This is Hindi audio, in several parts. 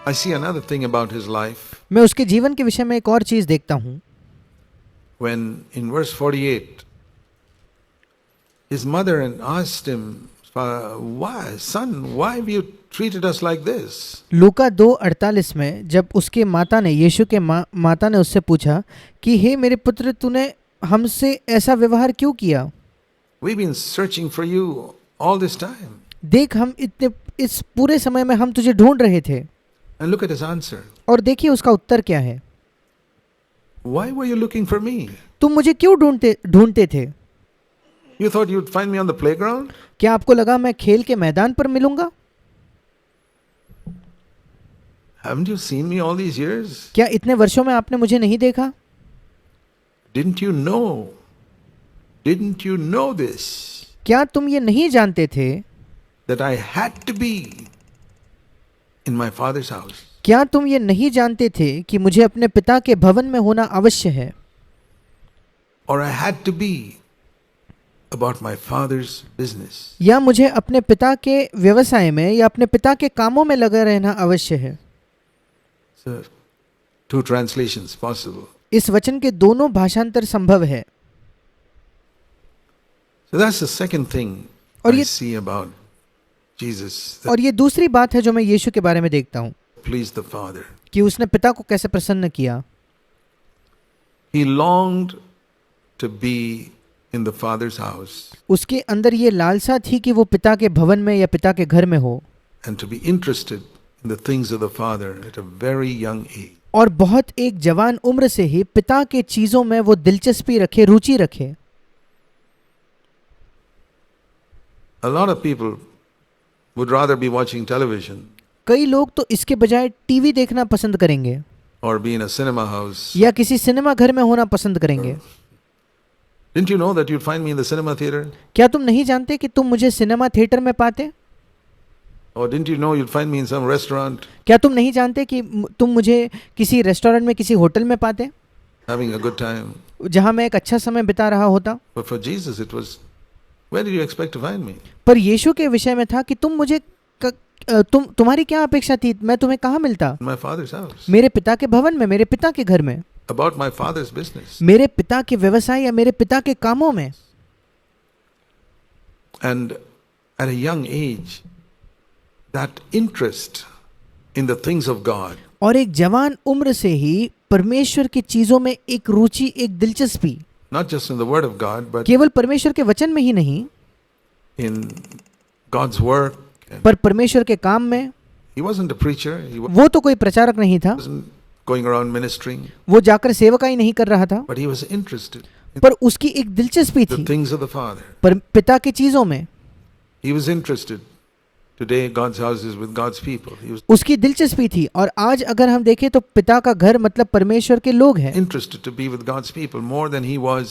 I see another thing about his life. मैं उसके जीवन के विषय में एक और चीज देखता हूँ। When in verse 48, his mother asked him, "Why, son? Why have you treated us like this?" लूका 2:48 में जब उसके माता ने यीशु के माता ने उससे पूछा कि हे मेरे पुत्र, तूने हमसे ऐसा व्यवहार क्यों किया? We've been searching for you all this time. देख, हम इस पूरे समय में हम तुझे ढूंढ रहे थे। And look at his answer. और देखिए उसका उत्तर क्या है। Why were you looking for me? तुम मुझे क्यों ढूंढते थे? You thought you'd find me on the playground? क्या आपको लगा मैं खेल के मैदान पर मिलूंगा? Haven't you seen me all these years? क्या इतने वर्षों में आपने मुझे नहीं देखा? Didn't you know? Didn't you know this? क्या तुम ये नहीं जानते थे That I had to be in my father's house. क्या तुम ये नहीं जानते थे कि मुझे अपने पिता के भवन में होना अवश्य है? Or I had to be about my father's business. या मुझे अपने पिता के व्यवसाय में या अपने पिता के कामों में लगा रहना अवश्य है? So, two translations possible. इस वचन के दोनों भाषांतर संभव है। So that's the second thing और I ये- see about Jesus. That और ये दूसरी बात है जो मैं यीशु के बारे में देखता हूँ pleased the Father. कि उसने पिता को कैसे प्रसन्न किया। He longed to be in the Father's house उसके अंदर ये लालसा थी कि वो पिता के भवन में या पिता के घर में हो, and to be interested in the things of the Father at a very young age. और बहुत एक जवान उम्र से ही पिता के चीजों में वो दिलचस्पी रखे, रुचि रखे। A lot of people would rather be watching television कई लोग तो इसके बजाय टीवी देखना पसंद करेंगे or be in a cinema house. या किसी सिनेमा घर में होना पसंद करेंगे। Didn't you know that you'd find me in the cinema theater? क्या तुम नहीं जानते कि तुम मुझे सिनेमा थिएटर में पाते? Or didn't you know you'd find me in some restaurant क्या तुम नहीं जानते कि तुम मुझे किसी रेस्टोरेंट में, किसी होटल में पाते having a good time? जहां मैं एक अच्छा समय बिता रहा होता? But for Jesus it was, where did you expect to find me? पर यीशु के विषय में था कि तुम्हारी क्या अपेक्षा थी, मैं तुम्हें कहाँ मिलता? In my Father's house. मेरे पिता के भवन में, मेरे पिता के घर में, About my Father's business. मेरे पिता के व्यवसाय या मेरे पिता के कामों में। And at a young age, that interest in the things of God और एक जवान उम्र से ही परमेश्वर की चीजों में एक रुचि, एक दिलचस्पी, not just in the Word of God, but केवल परमेश्वर के वचन में ही नहीं, in God's work. And पर परमेश्वर के काम में। he wasn't a preacher. He वो तो कोई प्रचारक नहीं था, wasn't going around ministering, वो जाकर सेवकाई नहीं कर रहा था, but he was interested in पर उसकी एक दिलचस्पी the थी things of the Father. पर पिता की चीजों में। He was interested. Today, God's house is with God's people. He was उसकी दिलचस्पी थी। और आज अगर हम देखें तो पिता का घर मतलब परमेश्वर के लोग हैं। interested to be with God's people more than he was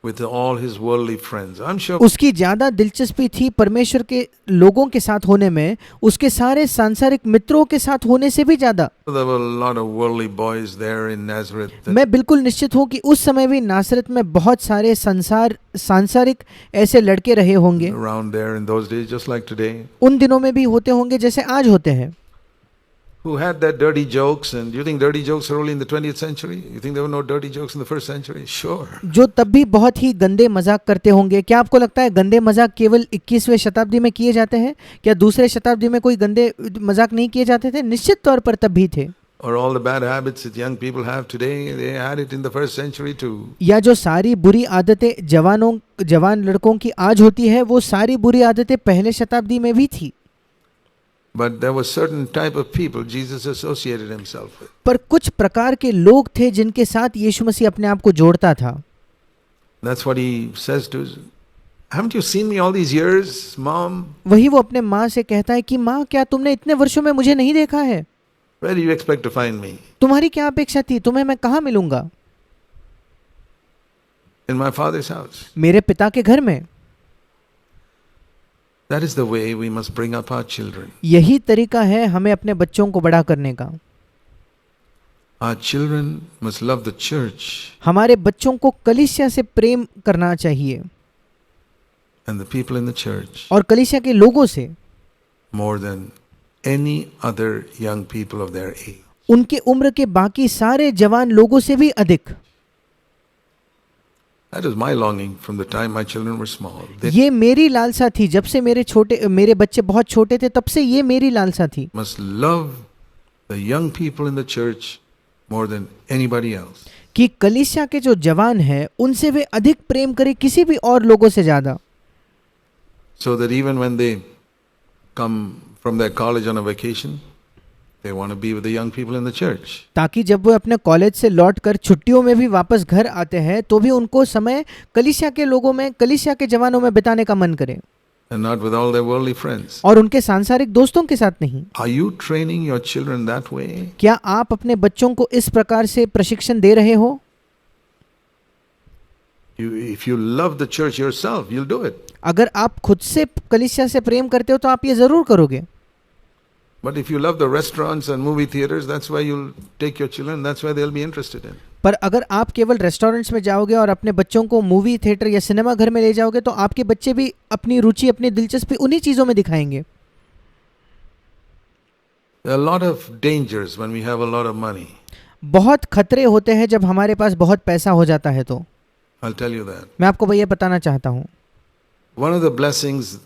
with all his worldly friends. I'm sure उसकी ज्यादा दिलचस्पी थी परमेश्वर के लोगों के साथ होने में, उसके सारे सांसारिक मित्रों के साथ होने से भी ज्यादा। there were a lot of worldly boys there in Nazareth that मैं बिल्कुल निश्चित हूँ कि उस समय भी नासरत में बहुत सारे सांसारिक ऐसे लड़के रहे होंगे, around there in those days, just like today, उन दिनों में भी होते होंगे जैसे आज होते हैं, who had their dirty jokes. And you think dirty jokes are only in the 20th century? You think there were no dirty jokes in the first century? Sure. जो तब भी बहुत ही गंदे मजाक करते होंगे। क्या आपको लगता है गंदे मजाक केवल 21वें शताब्दी में किए जाते हैं? क्या दूसरे शताब्दी में कोई गंदे मजाक नहीं किए जाते थे? निश्चित तौर पर तब भी थे। Or all the bad habits that young people have today, they had it in the first century too. या जो सारी बुरी आदतें जवान लड़कों की आज होती है, वो सारी बुरी आदतें पहले शताब्दी में भी थी। But there was certain type of people Jesus associated himself with. पर कुछ प्रकार के लोग थे जिनके साथ यीशु मसीह अपने आप को जोड़ता था। That's what he says to his, haven't you seen me all these years, Mom? वही वो अपने माँ से कहता है कि माँ, क्या तुमने इतने वर्षों में मुझे नहीं देखा है? Where do you expect to find me? तुम्हारी क्या अपेक्षा थी? तुम्हें मैं कहाँ मिलूंगा? In my Father's house. मेरे पिता के घर में। That is the way we must bring up our children. यही तरीका है हमें अपने बच्चों को बड़ा करने का। Our children must love the church हमारे बच्चों को कलीसिया से प्रेम करना चाहिए and the people in the church और कलीसिया के लोगों से more than any other young people of their age. उनके उम्र के बाकी सारे जवान लोगों से भी अधिक। That is my longing from the time my children were small. They ये मेरी लालसा थी जब से मेरे बच्चे बहुत छोटे थे, तब से ये मेरी लालसा थी must love the young people in the church more than anybody else. कि कलीसिया के जो जवान हैं उनसे वे अधिक प्रेम करें किसी भी और लोगों से ज्यादा, So that even when they come from their college on a vacation, they want to be with the young people in the church. ताकि जब वो अपने कॉलेज से लौटकर छुट्टियों में भी वापस घर आते हैं तो भी उनको समय कलीसिया के लोगों में, कलीसिया के जवानों में बिताने का मन करे, And not with all their worldly friends. और उनके सांसारिक दोस्तों के साथ नहीं। Are you training your children that way? क्या आप अपने बच्चों को इस प्रकार से प्रशिक्षण दे रहे हो? If you love the church yourself, you'll do it. अगर आप खुद से कलीसिया से प्रेम करते हो तो आप ये जरूर करोगे। But if you love the restaurants and movie theaters, that's why you'll take your children, that's why they'll be interested in. पर अगर आप केवल रेस्टोरेंट्स में जाओगे और अपने बच्चों को मूवी थिएटर या सिनेमा घर में ले जाओगे तो आपके बच्चे भी अपनी रुचि, अपनी दिलचस्पी उन्हीं चीजों में दिखाएंगे। There are a lot of dangers when we have a lot of money. बहुत खतरे होते हैं जब हमारे पास बहुत पैसा हो जाता है तो। I'll tell you that. मैं आपको भैया बताना चाहता हूँ, One of the blessings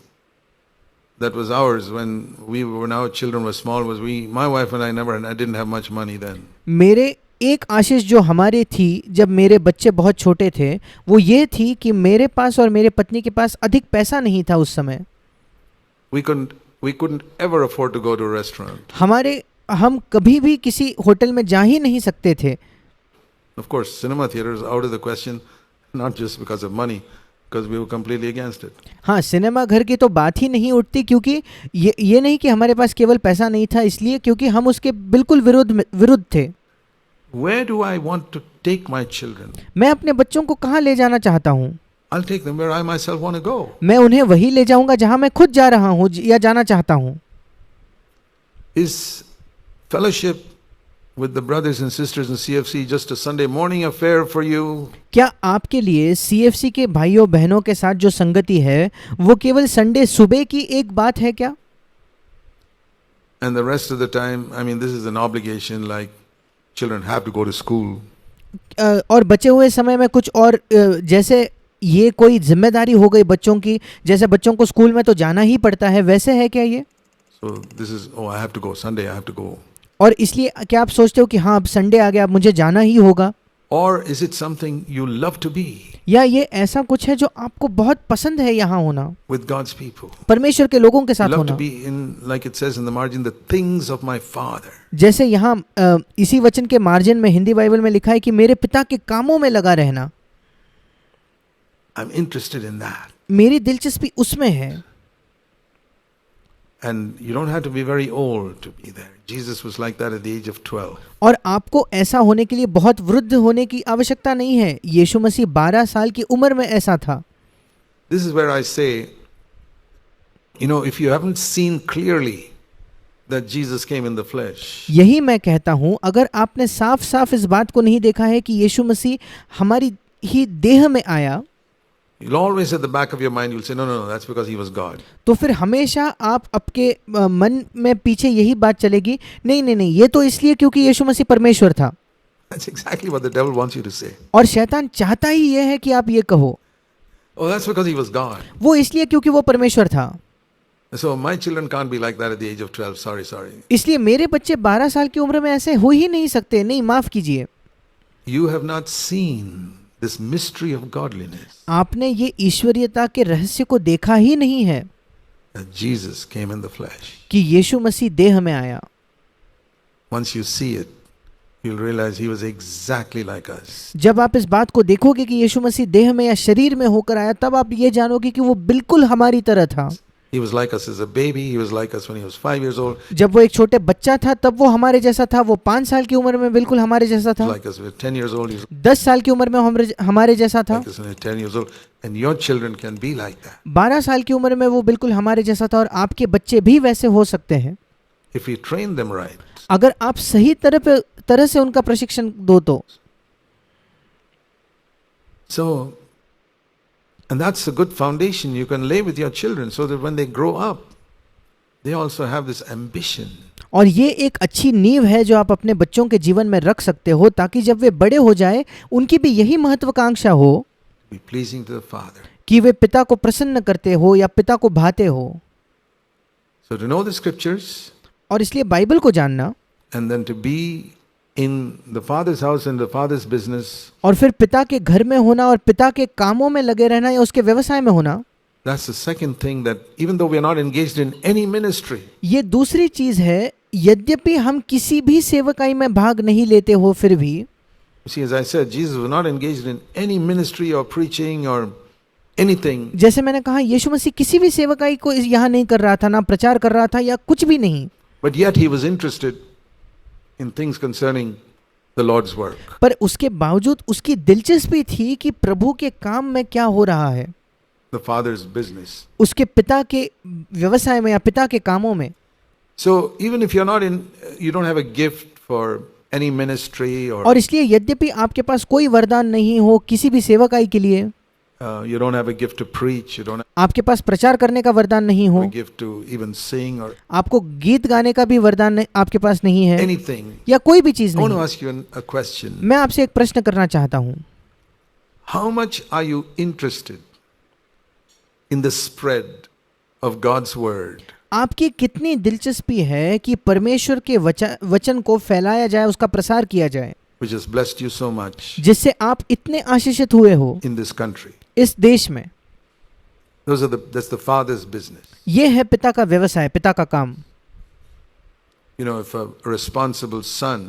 that was ours when our children were small was my wife and I didn't have much money then. मेरे एक आशीष जो हमारी थी जब मेरे बच्चे बहुत छोटे थे वो ये थी कि मेरे पास और मेरे पत्नी के पास अधिक पैसा नहीं था उस समय। We couldn't ever afford to go to a restaurant. हम कभी भी किसी होटल में जा ही नहीं सकते थे। Of course, cinema theaters out of the question, not just because of money, because we were completely against it. हाँ, सिनेमा घर की तो बात ही नहीं उठती, क्योंकि ये नहीं कि हमारे पास केवल पैसा नहीं था इसलिए, क्योंकि हम उसके बिल्कुल विरुद्ध थे। Where do I want to take my children? मैं अपने बच्चों को कहाँ ले जाना चाहता हूँ? I'll take them where I myself want to go. मैं उन्हें वही ले जाऊंगा जहाँ मैं खुद जा रहा हूँ या जाना चाहता हूँ। Is fellowship with the brothers and sisters in CFC just a Sunday morning affair for you? क्या आपके लिए CFC के भाइयों बहनों के साथ जो संगति है वो केवल संडे सुबह की एक बात है क्या? And the rest of the time, I mean, this is an obligation, like children have to go to school. और बचे हुए समय में कुछ और, जैसे ये कोई जिम्मेदारी हो गई बच्चों की, जैसे बच्चों को स्कूल में तो जाना ही पड़ता है, वैसे है क्या ये? So this is, oh, I have to go, Sunday I have to go. और इसलिए क्या आप सोचते हो कि हाँ अब संडे आ गया, अब मुझे जाना ही होगा? Or is it something you love to be? या ये ऐसा कुछ है जो आपको बहुत पसंद है यहाँ होना, With God's people. परमेश्वर के लोगों के साथ Love होना? to be in, like it says in the margin, the things of my Father. जैसे यहाँ इसी वचन के मार्जिन में हिंदी बाइबल में लिखा है कि मेरे पिता के कामों में लगा रहना। I'm interested in that. मेरी दिलचस्पी उसमें है। And you don't have to be very old to be there. Jesus was like that at the age of 12. और आपको ऐसा होने के लिए बहुत वृद्ध होने की आवश्यकता नहीं है। यीशु मसीह 12 साल की उम्र में ऐसा था। This is where I say, you know, if you haven't seen clearly that Jesus came in the flesh, यही मैं कहता हूँ, अगर आपने साफ साफ इस बात को नहीं देखा है कि यीशु मसीह हमारी ही देह में आया, you'll always at the back of your mind you'll say, no, that's because he was God. तो फिर हमेशा आप आपके मन में पीछे यही बात चलेगी, नहीं, ये तो इसलिए क्योंकि यीशु मसीह परमेश्वर था। That's exactly what the devil wants you to say. और शैतान चाहता ही यह है कि आप ये कहो, Oh, that's because he was God. वो इसलिए क्योंकि वो परमेश्वर था। So my children can't be like that at the age of 12. Sorry. इसलिए मेरे बच्चे 12 साल की उम्र में ऐसे हो ही नहीं सकते। नहीं, माफ कीजिए। You have not seen this mystery of godliness. आपने ये ईश्वरीयता के रहस्य को देखा ही नहीं है That Jesus came in the flesh. कि यीशु मसीह देह में आया। Once you see it, you'll realize he was exactly like us. जब आप इस बात को देखोगे कि यीशु मसीह देह में या शरीर में होकर आया, तब आप ये जानोगे कि वो बिल्कुल हमारी तरह था। He was like us as a baby. He was like us when he was 5 years old. जब वो एक छोटे बच्चा था तब वो हमारे जैसा था। वो 5 साल की उम्र में बिल्कुल हमारे जैसा था। Like us when 10 years old. He was 10 साल की उम्र में हमारे जैसा था। like us when he was 10 years old. And your children can be like that. 12 साल की उम्र में वो बिल्कुल हमारे जैसा था, और आपके बच्चे भी वैसे हो सकते हैं If we train them right. अगर आप सही तरह से उनका प्रशिक्षण दो तो। So, and that's a good foundation you can lay with your children so that when they grow up, they also have this ambition. और ये एक अच्छी नींव है जो आप अपने बच्चों के जीवन में रख सकते हो, ताकि जब वे बड़े हो जाए उनकी भी यही महत्वाकांक्षा हो Be pleasing to the Father. कि वे पिता को प्रसन्न करते हो या पिता को भाते हो। So to know the scriptures और इसलिए बाइबल को जानना and then to be in the Father's house and the Father's business, और फिर पिता के घर में होना और पिता के कामों में लगे रहना या उसके व्यवसाय में होना, that's the second thing, that even though we are not engaged in any ministry, ये दूसरी चीज है। यद्यपि हम किसी भी सेवकाई में भाग नहीं लेते हो, फिर भी you see, as I said, Jesus was not engaged in any ministry or preaching or anything, जैसे मैंने कहा, यीशु मसीह किसी भी सेवकाई को यहाँ नहीं कर रहा था, ना प्रचार कर रहा था या कुछ भी नहीं, but yet he was interested in things concerning the Lord's work. पर उसके बावजूद उसकी दिलचस्पी थी कि प्रभु के काम में क्या हो रहा है, The Father's business. उसके पिता के व्यवसाय में या पिता के कामों में। So even if you're not in, you don't have a gift for any ministry or और इसलिए यद्यपि आपके पास कोई वरदान नहीं हो किसी भी सेवकाई के लिए, you don't have a gift to preach, you don't have आपके पास प्रचार करने का वरदान नहीं हो, a gift to even sing or आपको गीत गाने का भी वरदान आपके पास नहीं है, anything. या कोई भी चीज I want to नहीं। ask you a question. मैं आपसे एक प्रश्न करना चाहता हूँ, How much are you interested in the spread of God's word? आपकी कितनी दिलचस्पी है कि परमेश्वर के वचन को फैलाया जाए, उसका प्रसार किया जाए, Which has blessed you so much जिससे आप इतने आशीषित हुए हो in this country. इस देश में। That's the Father's business. ये है पिता का व्यवसाय, पिता का काम। You know, if a responsible son,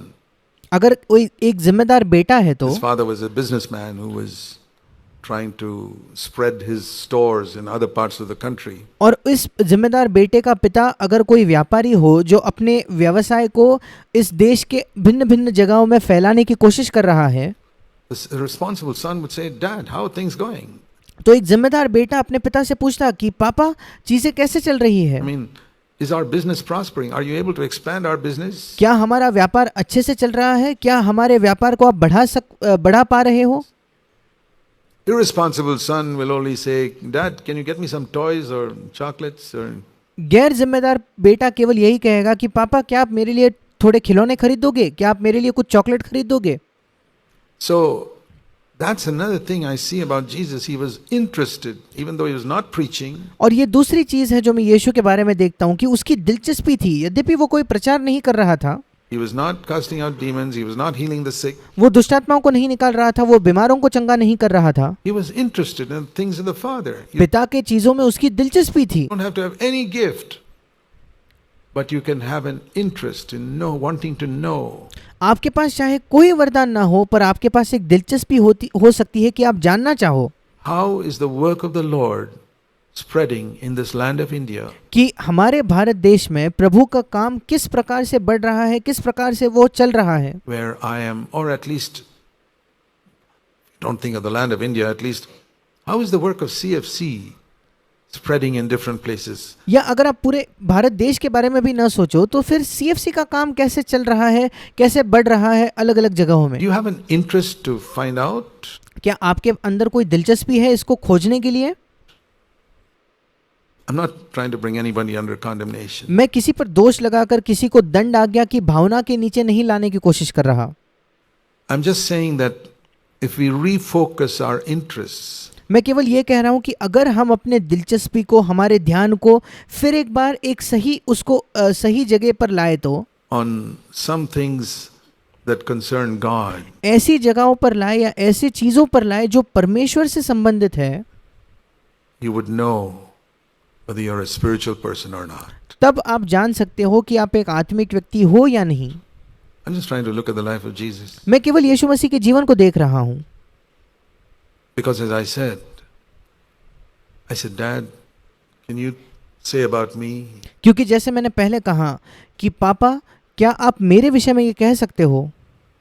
अगर कोई एक जिम्मेदार बेटा है तो his father was a businessman who was trying to spread his stores in other parts of the country. और इस जिम्मेदार बेटे का पिता अगर कोई व्यापारी हो जो अपने व्यवसाय को इस देश के भिन्न भिन्न जगहों में फैलाने की कोशिश कर रहा है, The responsible son would say, Dad, how are things going? तो एक जिम्मेदार बेटा अपने पिता से पूछता कि पापा चीजें कैसे चल रही है, I mean, is our business prospering? Are you able to expand our business? क्या हमारा व्यापार अच्छे से चल रहा है, क्या हमारे व्यापार को आप बढ़ा पा रहे हो। Irresponsible son will only say, Dad, can you get me some toys or chocolates? Or गैर जिम्मेदार बेटा केवल यही कहेगा कि पापा क्या आप मेरे लिए थोड़े खिलौने खरीद दोगे, क्या आप मेरे लिए कुछ चॉकलेट खरीद दोगे। So that's another thing I see about Jesus. He was interested, even though he was not preaching. और ये दूसरी चीज है जो मैं यीशु के बारे में देखता हूँ कि उसकी दिलचस्पी थी, यद्यपि वो कोई प्रचार नहीं कर रहा था, He was not casting out demons. He was not healing the sick. वो दुष्टात्माओं को नहीं निकाल रहा था, वो बीमारों को चंगा नहीं कर रहा था, He was interested in the things of the Father. You पिता के चीजों में उसकी दिलचस्पी थी। don't have to have any gift, but you can have an interest in wanting to know. आपके पास चाहे कोई वरदान ना हो, पर आपके पास एक दिलचस्पी हो सकती है कि आप जानना चाहो How is the work of the Lord spreading in this land of India? कि हमारे भारत देश में प्रभु का काम किस प्रकार से बढ़ रहा है, किस प्रकार से वो चल रहा है। Where I am, or at least, don't think of the land of India, at least, how is the work of CFC spreading in different places? या अगर आप पूरे भारत देश के बारे में भी ना सोचो तो फिर CFC का काम कैसे चल रहा है, कैसे बढ़ रहा है अलग अलग जगहों में। Do you have an interest to find out? क्या आपके अंदर कोई दिलचस्पी है इसको खोजने के लिए। I'm not trying to bring anybody under condemnation. मैं किसी पर दोष लगाकर किसी को दंड आज्ञा की भावना के नीचे नहीं लाने की कोशिश कर रहा। I'm just saying that if we refocus our interests, मैं केवल ये कह रहा हूँ कि अगर हम अपने दिलचस्पी को, हमारे ध्यान को फिर एक बार एक सही जगह पर लाए तो on some things that concern God, ऐसी जगहों पर लाए या ऐसी चीजों पर लाए जो परमेश्वर से संबंधित है, you would know whether you're a spiritual person or not. तब आप जान सकते हो कि आप एक आत्मिक व्यक्ति हो या नहीं। I'm just trying to look at the life of Jesus. मैं केवल यीशु मसीह के जीवन को देख रहा हूँ, Because as I said, Dad, can you say about me? क्योंकि जैसे मैंने पहले कहा कि पापा क्या आप मेरे विषय में ये कह सकते हो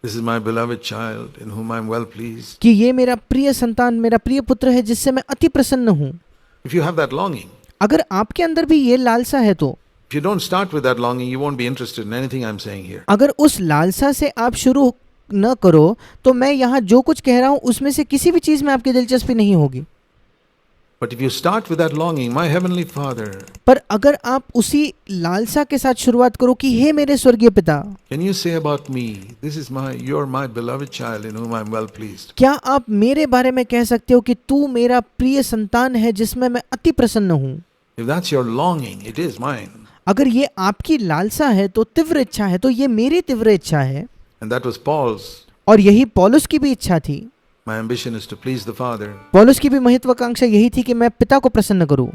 This is my beloved child in whom I'm well pleased. कि ये मेरा प्रिय संतान, मेरा प्रिय पुत्र है जिससे मैं अति प्रसन्न हूँ। If you have that longing, अगर आपके अंदर भी ये लालसा है तो if you don't start with that longing, you won't be interested in anything I'm saying here. अगर उस लालसा से आप शुरू न करो तो मैं यहाँ जो कुछ कह रहा हूँ उसमें से किसी भी चीज में आपकी दिलचस्पी नहीं होगी। But if you start with that longing, my heavenly Father, पर अगर आप उसी लालसा के साथ शुरुआत करो कि हे मेरे स्वर्गीय पिता, can you say about me, you're my beloved child in whom I'm well pleased? क्या आप मेरे बारे में कह सकते हो कि तू मेरा प्रिय संतान है जिसमें मैं अति प्रसन्न हूँ? If that's your longing, it is mine. अगर ये आपकी लालसा है तो तीव्र इच्छा है, तो ये मेरी तीव्र इच्छा है। And that was Paul's. और यही पौलुस की भी इच्छा थी। My ambition is to please the Father. पौलुस की भी महत्वाकांक्षा यही थी कि मैं पिता को प्रसन्न करूं।